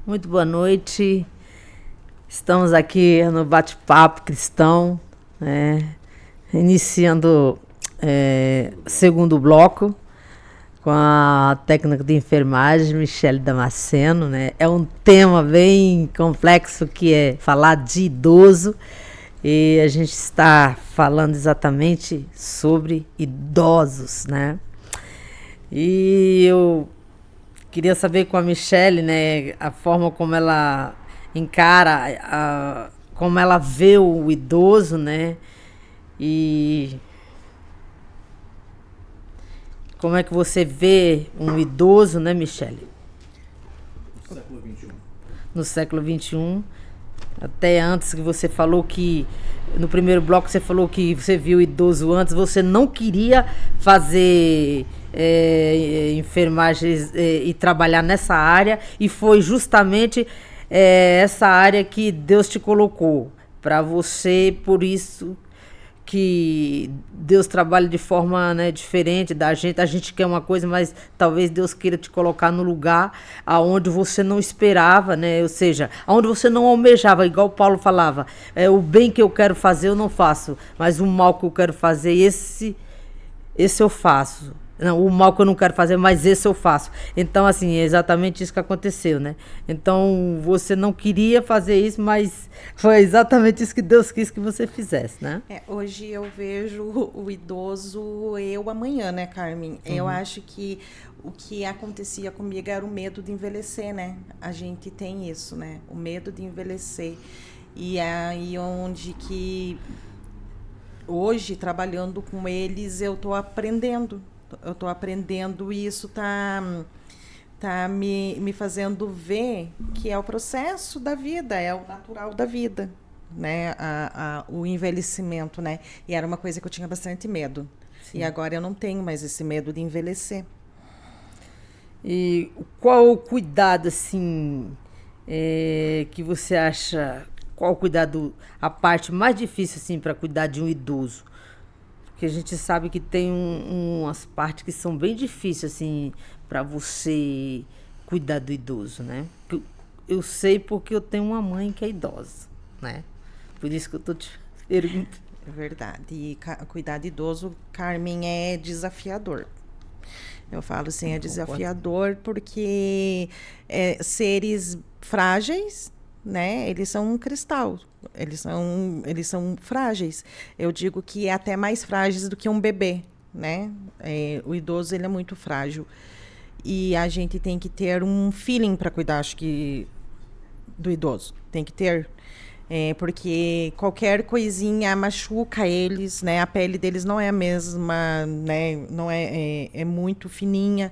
Muito boa noite. Estamos aqui no bate-papo cristão, né? Iniciando segundo bloco com a técnica de enfermagem, Michele Damasceno, né? É um tema bem complexo que é falar de idoso e a gente está falando exatamente sobre idosos, né? E eu queria saber com a Michele, né, a forma como ela encara, como ela vê o idoso, né? E como é que você vê um idoso, né, Michele? No século XXI. No século XXI. Até antes que você falou que, no primeiro bloco você falou que você viu o idoso antes, você não queria fazer enfermagem e trabalhar nessa área, e foi justamente essa área que Deus te colocou para você, por isso que Deus trabalha de forma, né, diferente da gente. A gente quer uma coisa, mas talvez Deus queira te colocar no lugar aonde você não esperava, né? Ou seja, aonde você não almejava, igual Paulo falava, o bem que eu quero fazer eu não faço, mas o mal que eu quero fazer, esse eu faço. Não, o mal que eu não quero fazer, mas esse eu faço. Então, assim, é exatamente isso que aconteceu, né? Então, você não queria fazer isso, mas foi exatamente isso que Deus quis que você fizesse, né? Hoje eu vejo o idoso eu amanhã, né, Carmen? Eu acho que o que acontecia comigo era o medo de envelhecer, né? A gente tem isso, né? O medo de envelhecer. E é aí onde que hoje, trabalhando com eles, eu estou aprendendo. Eu estou aprendendo e isso tá me fazendo ver que é o processo da vida, é o natural da vida, né? O envelhecimento, né? E era uma coisa que eu tinha bastante medo. Sim. E agora eu não tenho mais esse medo de envelhecer. E qual o cuidado, assim, que você acha, qual o cuidado, a parte mais difícil, assim, para cuidar de um idoso? Porque a gente sabe que tem umas partes que são bem difíceis, assim, para você cuidar do idoso, né? Eu sei porque eu tenho uma mãe que é idosa, né? Por isso que eu tô te perguntando. É verdade. E cuidar de idoso, Carmen, é desafiador. Eu falo assim, é desafiador porque seres frágeis, né? Eles são um cristal. Eles são frágeis. Eu digo que é até mais frágeis do que um bebê, né? O idoso, ele é muito frágil. E a gente tem que ter um feeling para cuidar, acho que, do idoso. Tem que ter. Porque qualquer coisinha machuca eles, né? A pele deles não é a mesma, né? Não é muito fininha.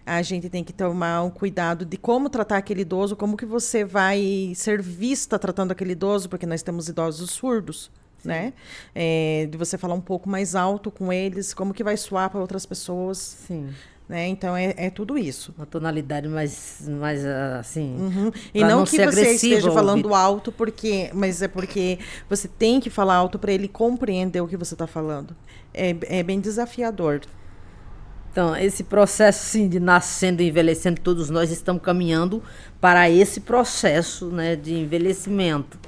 A gente tem que tomar um cuidado de como tratar aquele idoso, como que você vai ser vista tratando aquele idoso, porque nós temos idosos surdos, sim, né? De você falar um pouco mais alto com eles, como que vai soar para outras pessoas. Sim. Né? Então, é tudo isso. Uma tonalidade mais assim... Uhum. E não que você esteja falando alto, mas é porque você tem que falar alto para ele compreender o que você está falando. É bem desafiador. Então, esse processo, assim, de nascendo e envelhecendo, todos nós estamos caminhando para esse processo, né, de envelhecimento.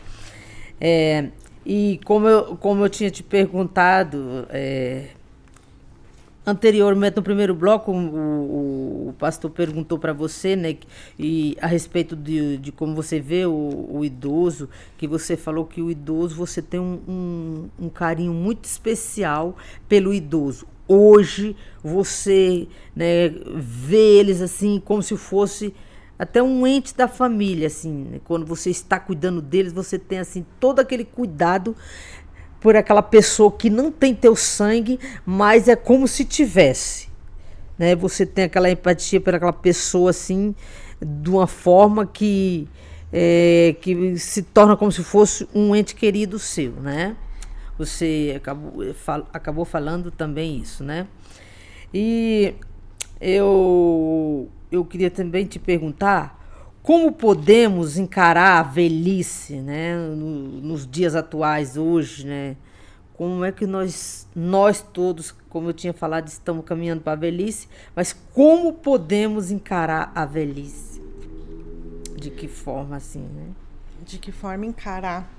E como eu tinha te perguntado anteriormente, no primeiro bloco, o pastor perguntou para você, né, e a respeito de como você vê o idoso, que você falou que o idoso, você tem um carinho muito especial pelo idoso. Hoje você, né, vê eles assim como se fosse até um ente da família, assim, né? Quando você está cuidando deles, você tem assim todo aquele cuidado por aquela pessoa que não tem teu sangue, mas é como se tivesse, né? Você tem aquela empatia por aquela pessoa assim, de uma forma que se torna como se fosse um ente querido seu, né? Você acabou falando também isso, né? E eu queria também te perguntar como podemos encarar a velhice, né? Nos dias atuais, hoje, né? Como é que nós todos, como eu tinha falado, estamos caminhando para a velhice, mas como podemos encarar a velhice? De que forma, assim, né? De que forma encarar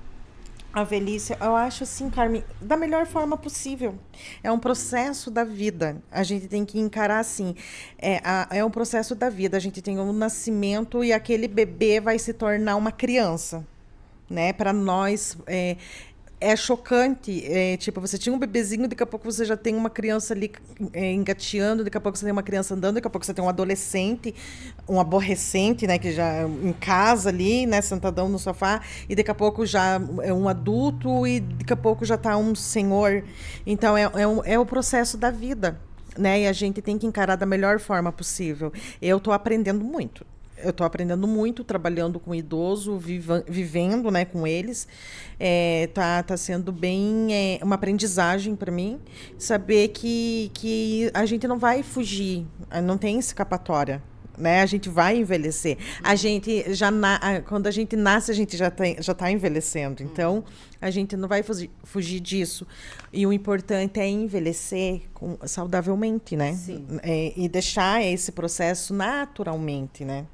a velhice? Eu acho assim, Carmen, da melhor forma possível. É um processo da vida. A gente tem que encarar assim. É um processo da vida. A gente tem um nascimento e aquele bebê vai se tornar uma criança, né? Para nós é chocante. Tipo, você tinha um bebezinho, daqui a pouco você já tem uma criança ali engateando, daqui a pouco você tem uma criança andando, daqui a pouco você tem um adolescente, um aborrecente, né, que já em casa ali, né, sentadão no sofá, e daqui a pouco já é um adulto e daqui a pouco já está um senhor. Então é o processo da vida, né? E a gente tem que encarar da melhor forma possível. Eu estou aprendendo muito. Eu estou aprendendo muito, trabalhando com idoso, vivendo, né, com eles. Tá sendo bem uma aprendizagem para mim, saber que a gente não vai fugir, não tem escapatória. Né? A gente vai envelhecer. A gente quando a gente nasce, a gente já está envelhecendo. Então, a gente não vai fugir disso. E o importante é envelhecer saudavelmente, né? Sim. E deixar esse processo naturalmente, né?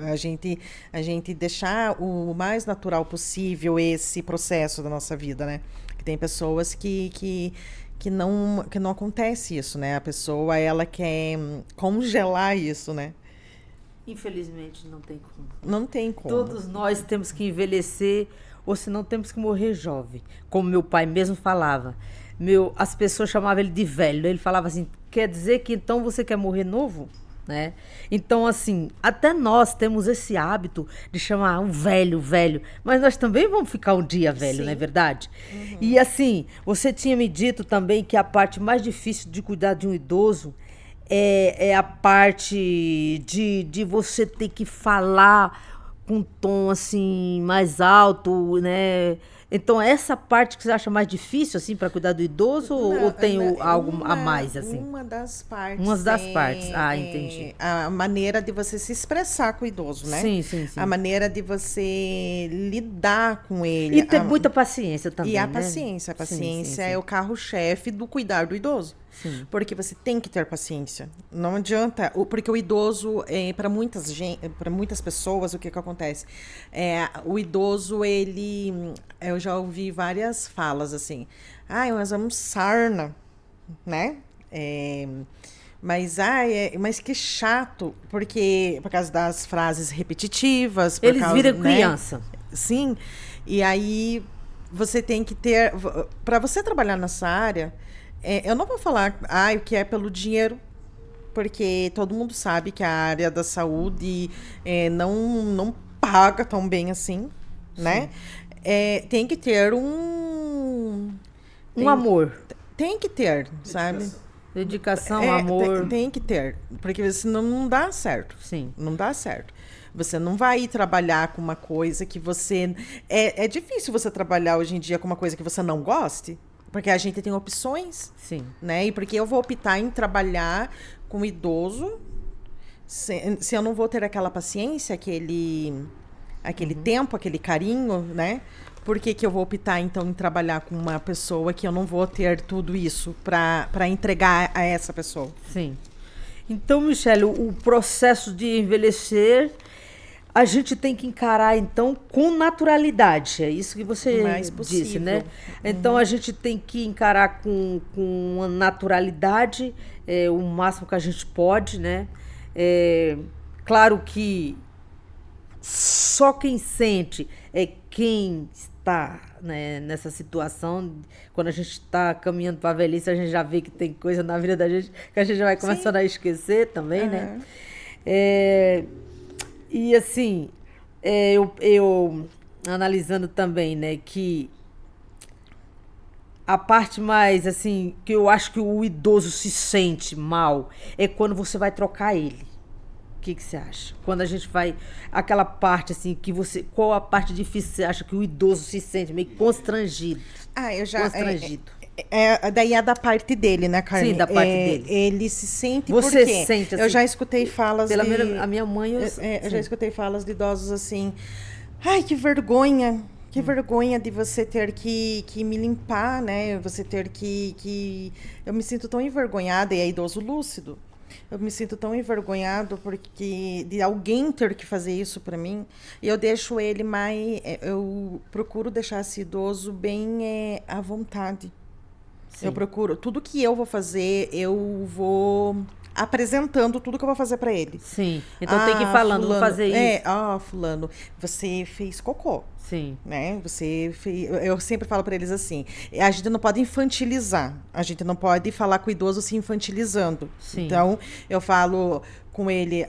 A gente deixar o mais natural possível esse processo da nossa vida, né? Que tem pessoas que não acontece isso, né? A pessoa, ela quer congelar isso, né? Infelizmente, não tem como. Não tem como. Todos nós temos que envelhecer, ou senão temos que morrer jovem. Como meu pai mesmo falava. As pessoas chamavam ele de velho. Ele falava assim, quer dizer que então você quer morrer novo? Né? Então, assim, até nós temos esse hábito de chamar um velho, mas nós também vamos ficar um dia velho, não é verdade? Uhum. E assim, você tinha me dito também que a parte mais difícil de cuidar de um idoso é a parte de você ter que falar com um tom assim mais alto, né? Então, essa parte que você acha mais difícil, assim, para cuidar do idoso, ou tem algo a mais, assim? Uma das partes. Uma das partes. Entendi. A maneira de você se expressar com o idoso, né? Sim. A maneira de você lidar com ele. E ter muita paciência também, E a né? paciência. A paciência sim. é o carro-chefe do cuidar do idoso. Sim. Porque você tem que ter paciência. Não adianta. Porque o idoso, para muitas pessoas, o que acontece? O idoso, eu já ouvi várias falas assim. Nós vamos sarna, né? Mas que chato, porque por causa das frases repetitivas. Eles viram criança. Sim. E aí você tem que ter. Para você trabalhar nessa área. Eu não vou falar o que é pelo dinheiro, porque todo mundo sabe que a área da saúde não paga tão bem assim, né? Tem que ter um amor. Tem que ter, sabe? Dedicação, amor. Tem que ter, porque senão não dá certo. Sim. Não dá certo. Você não vai ir trabalhar com uma coisa que você... É difícil você trabalhar hoje em dia com uma coisa que você não goste. Porque a gente tem opções, sim, né? E porque eu vou optar em trabalhar com idoso, se eu não vou ter aquela paciência, aquele tempo, aquele carinho, né? Por que eu vou optar, então, em trabalhar com uma pessoa que eu não vou ter tudo isso para entregar a essa pessoa? Sim. Então, Michele, o processo de envelhecer... A gente tem que encarar, então, com naturalidade. É isso que você disse, né? Então, a gente tem que encarar com naturalidade, o máximo que a gente pode, né? Claro que só quem sente é quem está, né, nessa situação. Quando a gente está caminhando para a velhice, a gente já vê que tem coisa na vida da gente que a gente já vai começando a esquecer também, né? E assim, eu analisando também, né, que a parte mais, assim, que eu acho que o idoso se sente mal é quando você vai trocar ele. O que você acha? Quando a gente vai... Aquela parte, assim, que você... Qual a parte difícil você acha que o idoso se sente meio constrangido? Constrangido. Daí é da parte dele, né, Carmen? Sim, da parte dele. Ele se sente Você porque sente assim, eu já escutei falas a minha mãe... Eu já escutei falas de idosos assim... Ai, que vergonha! Que vergonha de você ter que me limpar, né? Você ter que... Eu me sinto tão envergonhada, e é idoso lúcido. Eu me sinto tão envergonhado porque de alguém ter que fazer isso para mim. E eu deixo ele mais. Eu procuro deixar esse idoso bem à vontade. Sim. Eu procuro. Tudo que eu vou fazer, eu vou apresentando tudo que eu vou fazer para ele. Sim. Então tem que ir falando, fulano, vou fazer isso. Fulano, você fez cocô. Sim. Né? Você fez, eu sempre falo para eles assim, a gente não pode infantilizar, a gente não pode falar com o idoso se infantilizando. Sim. Então, eu falo com ele,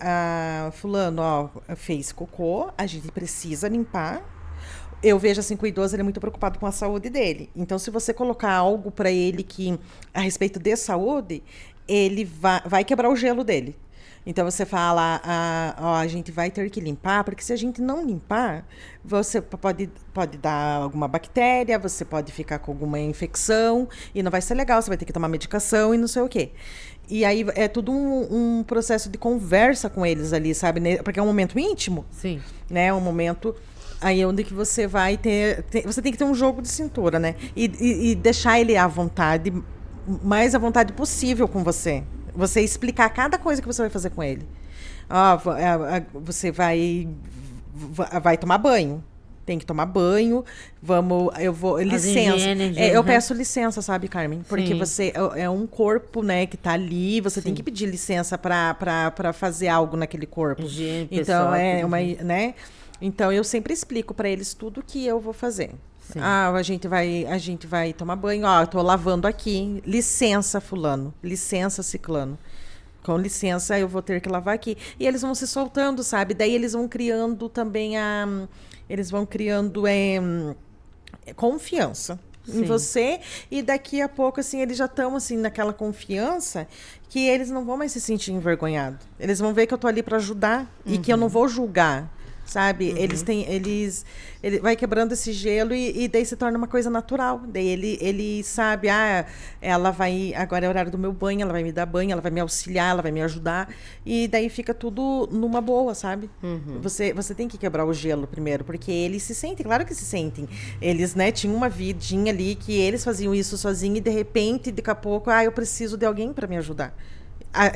fulano, ó, fez cocô, a gente precisa limpar. Eu vejo assim que o idoso ele é muito preocupado com a saúde dele. Então, se você colocar algo para ele que a respeito de saúde, ele vai quebrar o gelo dele. Então, você fala, a gente vai ter que limpar, porque se a gente não limpar, você pode dar alguma bactéria, você pode ficar com alguma infecção, e não vai ser legal, você vai ter que tomar medicação e não sei o quê. E aí é tudo um processo de conversa com eles ali, sabe? Porque é um momento íntimo. Sim. Né? É um momento aí onde que você vai você tem que ter um jogo de cintura, né? E deixar ele à vontade, mais à vontade possível com você. Você explicar cada coisa que você vai fazer com ele. Você vai tomar banho. Tem que tomar banho. Licença. Eu peço licença, sabe, Carmen? Porque você é um corpo, né, que tá ali. Você tem que pedir licença para fazer algo naquele corpo. Higiene, então pessoal, né? Então eu sempre explico para eles tudo que eu vou fazer. Sim. A gente vai tomar banho. Eu tô lavando aqui. Licença, fulano. Licença, ciclano. Com licença, eu vou ter que lavar aqui. E eles vão se soltando, sabe? Daí eles vão criando também confiança em você. E daqui a pouco, assim, eles já estão, assim, naquela confiança que eles não vão mais se sentir envergonhados. Eles vão ver que eu tô ali para ajudar e que eu não vou julgar. Sabe? Ele vai quebrando esse gelo e daí se torna uma coisa natural. Daí ele sabe, ela vai, agora é o horário do meu banho, ela vai me dar banho, ela vai me auxiliar, ela vai me ajudar. E daí fica tudo numa boa, sabe? Você tem que quebrar o gelo primeiro, porque eles se sentem, claro que se sentem. Eles, né, tinham uma vidinha ali que eles faziam isso sozinhos e de repente, daqui a pouco, eu preciso de alguém para me ajudar.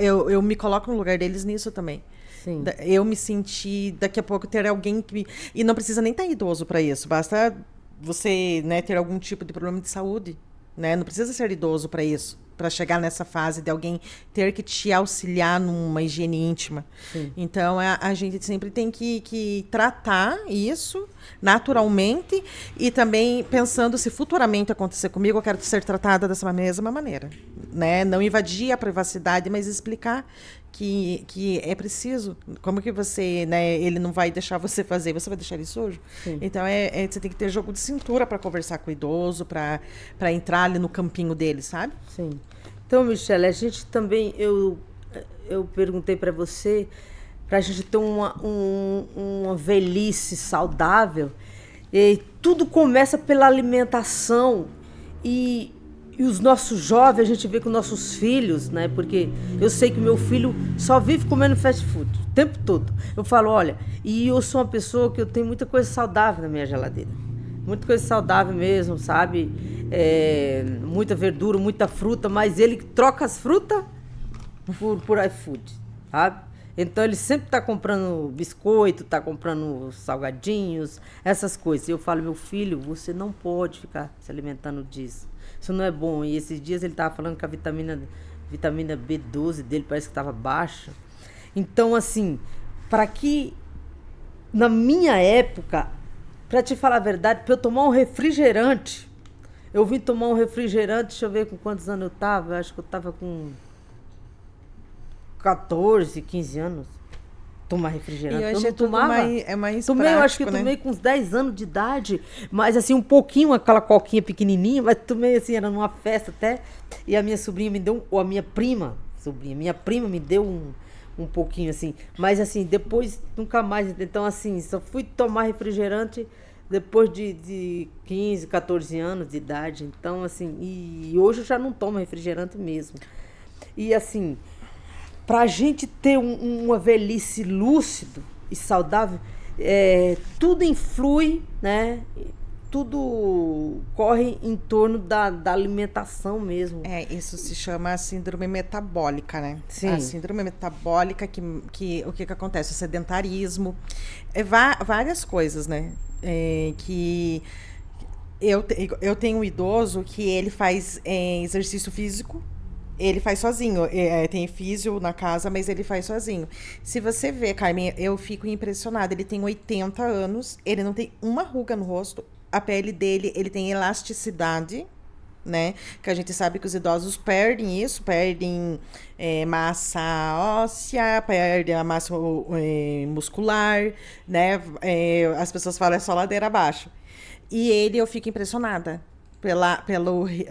Eu me coloco no lugar deles nisso também. Sim. Eu me senti, daqui a pouco, ter alguém que... E não precisa nem estar idoso para isso. Basta você, né, ter algum tipo de problema de saúde. Né? Não precisa ser idoso para isso. Para chegar nessa fase de alguém ter que te auxiliar numa higiene íntima. Sim. Então, a gente sempre tem que tratar isso naturalmente e também pensando se futuramente acontecer comigo, eu quero ser tratada dessa mesma maneira. Né? Não invadir a privacidade, mas explicar que é preciso. Como que você, né, ele não vai deixar você fazer, você vai deixar ele sujo? Sim. Então, você tem que ter jogo de cintura para conversar com o idoso, para entrar ali no campinho dele, sabe? Sim. Então, Michele, a gente também, eu perguntei para você, para a gente ter uma velhice saudável, e tudo começa pela alimentação e os nossos jovens, a gente vê com nossos filhos, né? Porque eu sei que o meu filho só vive comendo fast food o tempo todo. Eu falo, olha, e eu sou uma pessoa que eu tenho muita coisa saudável na minha geladeira. Muita coisa saudável mesmo, sabe? Muita verdura, muita fruta, mas ele troca as frutas por iFood, sabe? Então ele sempre está comprando biscoito, está comprando salgadinhos, essas coisas. E eu falo, meu filho, você não pode ficar se alimentando disso. Isso não é bom. E esses dias ele estava falando que a vitamina B12 dele parece que estava baixa. Então, assim, para que na minha época, para te falar a verdade, para eu tomar um refrigerante, eu vim tomar um refrigerante, deixa eu ver com quantos anos eu estava, acho que eu estava com 14, 15 anos. Tomar refrigerante. E eu hoje não tomava. É mais tomei, prático, eu acho que eu tomei com uns 10 anos de idade, mas assim, um pouquinho, aquela coquinha pequenininha, mas tomei assim, era numa festa até, e a minha sobrinha me deu, ou a minha prima me deu um pouquinho assim, mas assim, depois nunca mais, então assim, só fui tomar refrigerante depois de 15, 14 anos de idade, então assim, e hoje eu já não tomo refrigerante mesmo. E assim, pra gente ter uma velhice lúcido e saudável, tudo influi, né? tudo corre em torno da alimentação mesmo. Isso se chama síndrome metabólica, né? Sim. A síndrome metabólica, que o que acontece? O sedentarismo, várias coisas, né? Que eu tenho um idoso que ele faz exercício físico. Ele faz sozinho, tem físio na casa, mas ele faz sozinho. Se você vê, Carmen, eu fico impressionada. Ele tem 80 anos, ele não tem uma ruga no rosto, a pele dele, ele tem elasticidade, né? Que a gente sabe que os idosos perdem isso, perdem massa óssea, perdem a massa muscular, né? As pessoas falam, é só ladeira abaixo. E eu fico impressionada.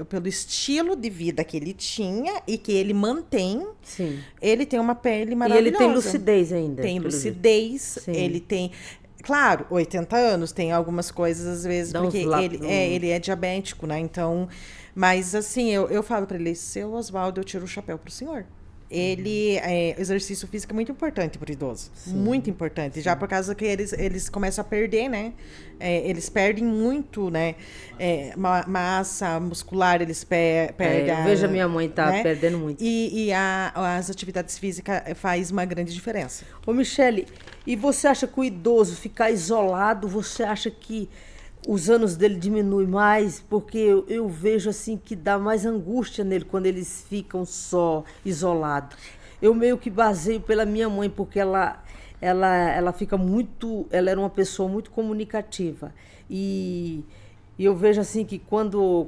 Pelo estilo de vida que ele tinha e que ele mantém. Sim. Ele tem uma pele maravilhosa. E ele tem lucidez ainda. Tem lucidez. Sim. Ele tem... Claro, 80 anos, tem algumas coisas, às vezes, porque ele é diabético, né? Então... Mas, assim, eu falo para ele, seu Oswaldo, eu tiro o chapéu pro senhor. Exercício físico é muito importante para o idoso. Sim. Muito importante. Sim. Já por causa que eles começam a perder, né? Eles perdem muito, né? Massa muscular, eles perdem. Eu vejo a minha mãe perdendo muito. E as atividades físicas faz uma grande diferença. Ô, Michele, e você acha que o idoso ficar isolado, você acha que os anos dele diminuem mais? Porque eu vejo assim que dá mais angústia nele quando eles ficam só, isolados. Eu meio que baseio pela minha mãe, porque ela fica muito... Ela era uma pessoa muito comunicativa. E eu vejo assim que quando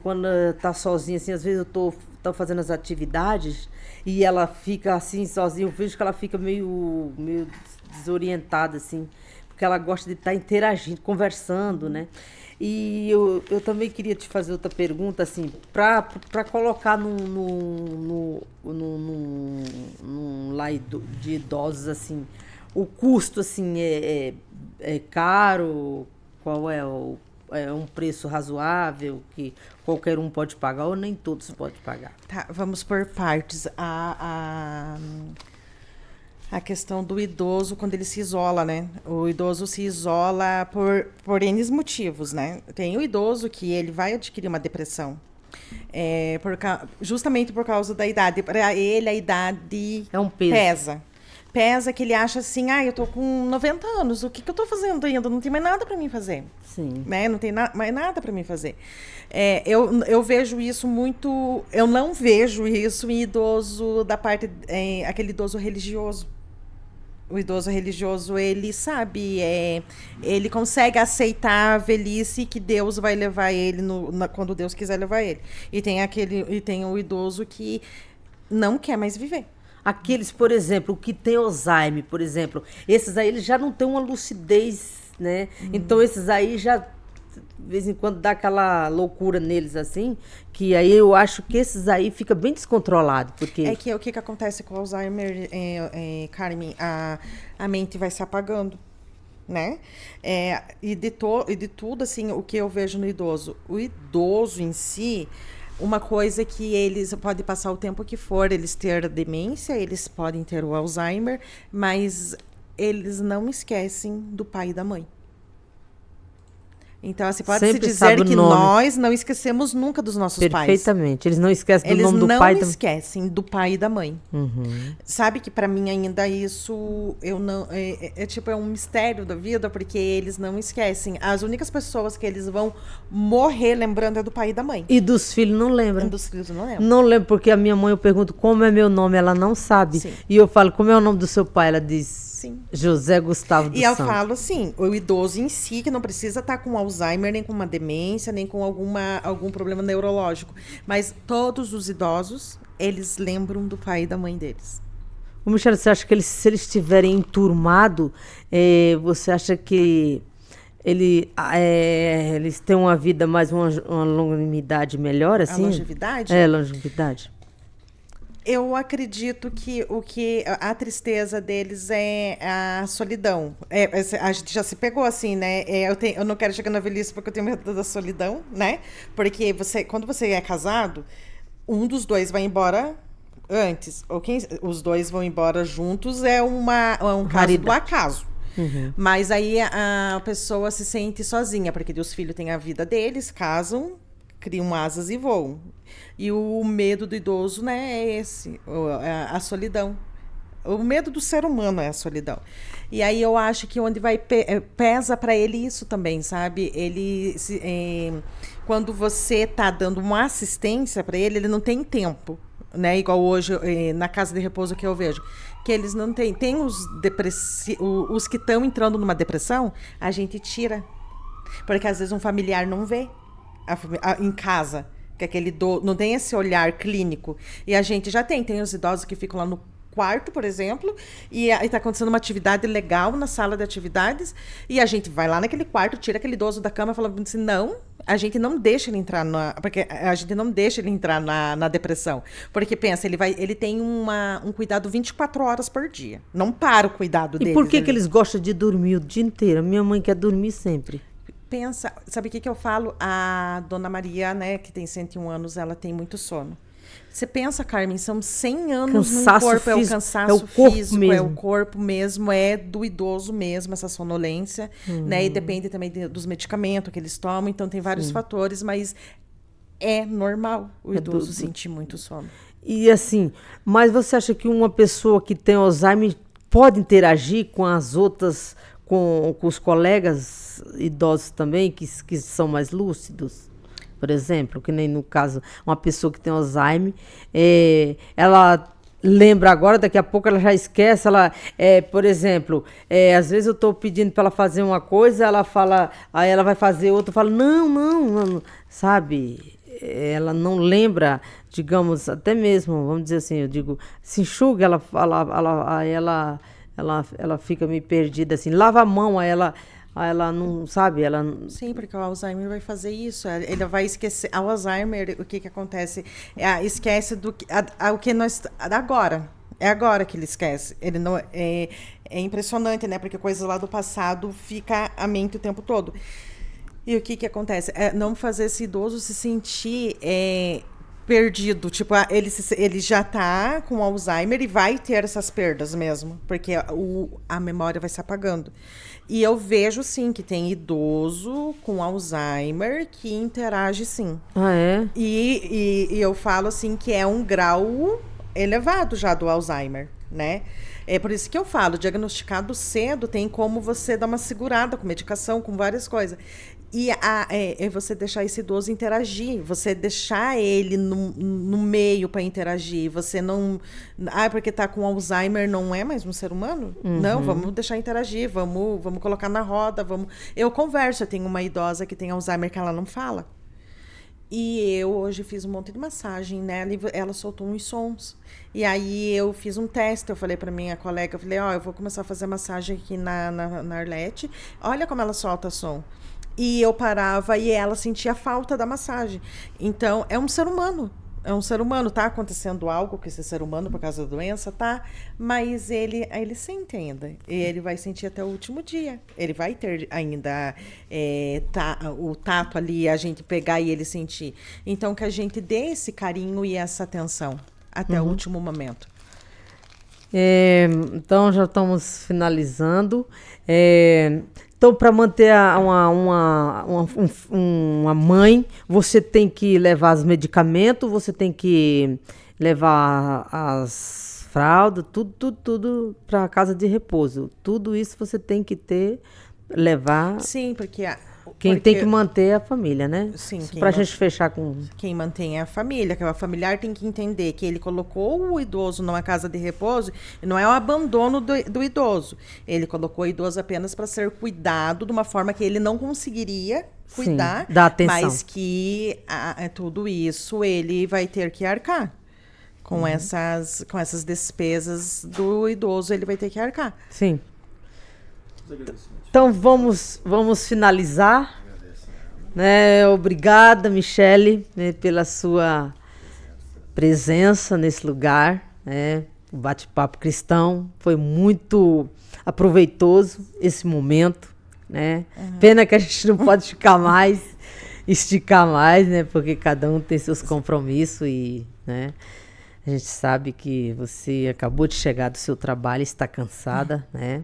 tá sozinha, assim, às vezes eu tô fazendo as atividades e ela fica assim sozinha, eu vejo que ela fica meio desorientada, assim, porque ela gosta de estar interagindo, conversando, né? E eu também queria te fazer outra pergunta, assim, para colocar num lá de idosos, assim, o custo, assim, é caro? Qual é um preço razoável que qualquer um pode pagar ou nem todos podem pagar? Tá, vamos por partes. A questão do idoso quando ele se isola, né? O idoso se isola por N motivos, né? Tem o idoso que ele vai adquirir uma depressão. Justamente por causa da idade. Para ele, a idade é um peso. Pesa que ele acha assim, eu tô com 90 anos, o que eu tô fazendo ainda? Não tem mais nada para mim fazer. Sim. Né? Não tem mais nada para mim fazer. Eu vejo isso muito... Eu não vejo isso em idoso da parte... aquele idoso religioso. O idoso religioso, ele sabe, ele consegue aceitar a velhice que Deus vai levar ele quando Deus quiser levar ele. E tem o idoso que não quer mais viver. Aqueles, por exemplo, que tem Alzheimer, por exemplo, esses aí eles já não têm uma lucidez, né? Então esses aí já de vez em quando dá aquela loucura neles assim, que aí eu acho que esses aí fica bem descontrolado, porque... O que acontece com o Alzheimer, Carmen, a mente vai se apagando, né? E de tudo, assim, o que eu vejo no idoso, o idoso em si, uma coisa que eles podem passar o tempo que for, eles ter demência, eles podem ter o Alzheimer, mas eles não esquecem do pai e da mãe. Então, assim, pode-se dizer que nós não esquecemos nunca dos nossos pais. Perfeitamente. Eles não esquecem do nome do pai. Eles não esquecem do pai e da mãe. Uhum. Sabe que para mim ainda isso é um mistério da vida, porque eles não esquecem. As únicas pessoas que eles vão morrer lembrando é do pai e da mãe. E dos filhos não lembram. Dos filhos não lembram. Não lembro, porque a minha mãe, eu pergunto como é meu nome, ela não sabe. Sim. E eu falo, como é o nome do seu pai? Ela diz... Sim. José Gustavo dos Santos. E eu falo assim, o idoso em si, que não precisa estar com Alzheimer, nem com uma demência, nem com algum problema neurológico. Mas todos os idosos, eles lembram do pai e da mãe deles. Ô, Michele, você acha que se eles estiverem enturmados, você acha que eles têm uma vida mais, uma longevidade melhor, assim? A longevidade? Longevidade. Eu acredito que a tristeza deles é a solidão. A gente já se pegou assim, né? Eu não quero chegar na velhice porque eu tenho medo da solidão, né? Porque quando você é casado, um dos dois vai embora antes. Ou os dois vão embora juntos, um caso do acaso. Mas aí a pessoa se sente sozinha, porque os filhos têm a vida deles, casam, criam asas e voam. E o medo do idoso, né, é esse, a solidão. O medo do ser humano é a solidão. E aí eu acho que onde vai pesa para ele isso também, sabe? Ele quando você está dando uma assistência para ele, ele não tem tempo, né? Igual hoje na casa de repouso que eu vejo, que eles não têm. Tem os que estão entrando numa depressão, a gente tira, porque às vezes um familiar não vê em casa, que aquele não tem esse olhar clínico. E a gente já tem os idosos que ficam lá no quarto, por exemplo, e está acontecendo uma atividade legal na sala de atividades, e a gente vai lá naquele quarto, tira aquele idoso da cama e fala assim, não, a gente não deixa ele entrar porque a gente não deixa ele entrar na depressão. Porque pensa, ele tem um cuidado 24 horas por dia. Não para o cuidado dele. E por que eles gostam de dormir o dia inteiro? Minha mãe quer dormir sempre. Pensa, sabe o que eu falo? A dona Maria, né, que tem 101 anos, ela tem muito sono. Você pensa, Carmen, são 100 anos no corpo, físico, é o cansaço físico, é o corpo mesmo, é do idoso mesmo, essa sonolência, né? E depende também dos medicamentos que eles tomam, então tem vários fatores, mas é normal o idoso sentir muito sono. E assim, mas você acha que uma pessoa que tem Alzheimer pode interagir com as outras, com os colegas idosos também, que são mais lúcidos? Por exemplo, que nem no caso, uma pessoa que tem Alzheimer, ela lembra agora, daqui a pouco ela já esquece, por exemplo, às vezes eu estou pedindo para ela fazer uma coisa, ela fala, aí ela vai fazer outra, eu falo, não, sabe? Ela não lembra, digamos, até mesmo, vamos dizer assim, eu digo, se enxuga, ela fica meio perdida, assim, lava a mão, aí ela não sabe, Sim, porque o Alzheimer vai fazer isso. Ele vai esquecer. O Alzheimer, o que acontece? Esquece o que nós agora. É agora que ele esquece. Ele não é impressionante, né? Porque coisas lá do passado fica à mente o tempo todo. E o que acontece? Não fazer esse idoso se sentir perdido, tipo, ele já tá com Alzheimer e vai ter essas perdas mesmo, porque a memória vai se apagando. E eu vejo, sim, que tem idoso com Alzheimer que interage, sim. Ah, é? E eu falo, assim, que é um grau elevado já do Alzheimer, né? É por isso que eu falo, diagnosticado cedo tem como você dar uma segurada com medicação, com várias coisas. E é você deixar esse idoso interagir, você deixar ele no meio para interagir, você não... porque tá com Alzheimer não é mais um ser humano? Não, vamos deixar interagir, vamos colocar na roda, vamos... Eu converso, eu tenho uma idosa que tem Alzheimer que ela não fala. E eu hoje fiz um monte de massagem, né? Ela soltou uns sons. E aí eu fiz um teste, eu falei para minha colega, eu falei, eu vou começar a fazer massagem aqui na Arlete. Olha como ela solta som. E eu parava e ela sentia falta da massagem. Então, é um ser humano. É um ser humano. Tá acontecendo algo com esse ser humano por causa da doença, tá? Mas ele sente ainda. E ele vai sentir até o último dia. Ele vai ter ainda o tato ali, a gente pegar e ele sentir. Então, que a gente dê esse carinho e essa atenção até o último momento. Então, já estamos finalizando. Então, para manter uma mãe, você tem que levar os medicamentos, você tem que levar as fraldas, tudo para a casa de repouso. Tudo isso você tem que levar. Sim, porque quem tem que manter é a família, né? Sim. Para a gente fechar com... Quem mantém é a família, que o familiar tem que entender que ele colocou o idoso numa casa de repouso, e não é o abandono do idoso. Ele colocou o idoso apenas para ser cuidado de uma forma que ele não conseguiria cuidar, dá atenção. Mas que tudo isso ele vai ter que arcar. Com essas despesas do idoso, ele vai ter que arcar. Sim. Então, vamos finalizar. Né? Obrigada, Michele, né, pela sua presença nesse lugar. Né? O bate-papo cristão foi muito aproveitoso esse momento. Né? Pena que a gente não pode esticar mais, né? Porque cada um tem seus compromissos e... Né? A gente sabe que você acabou de chegar do seu trabalho e está cansada, né?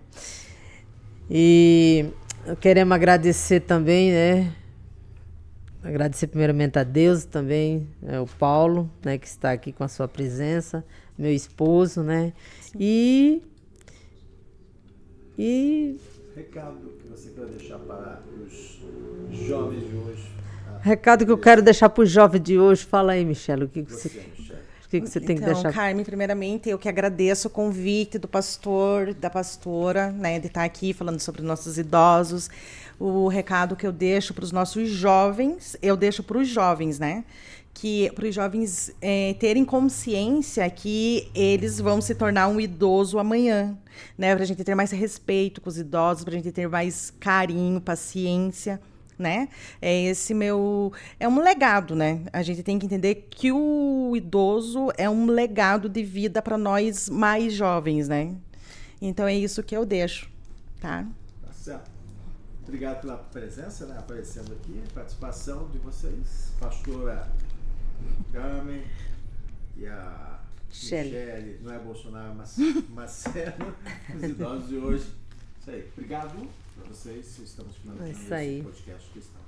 E queremos agradecer também, né? Agradecer primeiramente a Deus também, o Paulo, né, que está aqui com a sua presença, meu esposo, né? E Recado que você quer deixar para os jovens de hoje? Recado que eu quero deixar para os jovens de hoje. Fala aí, Michele, o que Michele. que você tem que Então, deixar? Carmen, primeiramente, eu que agradeço o convite do pastor, da pastora, né, de estar aqui falando sobre nossos idosos. O recado que eu deixo para os nossos jovens, eu deixo para os jovens, né? Que para os jovens terem consciência que eles vão se tornar um idoso amanhã, né? Para a gente ter mais respeito com os idosos, para a gente ter mais carinho, paciência, né? É um legado, né? A gente tem que entender que o idoso é um legado de vida para nós mais jovens, né? Então é isso que eu deixo, tá? Tá certo. Obrigado pela presença, né? Aparecendo aqui, participação de vocês, pastora Carmen e a Michele, não é Bolsonaro, mas Marcelo, os idosos de hoje. Isso aí. Obrigado para vocês. Estamos finalizando esse podcast cristão.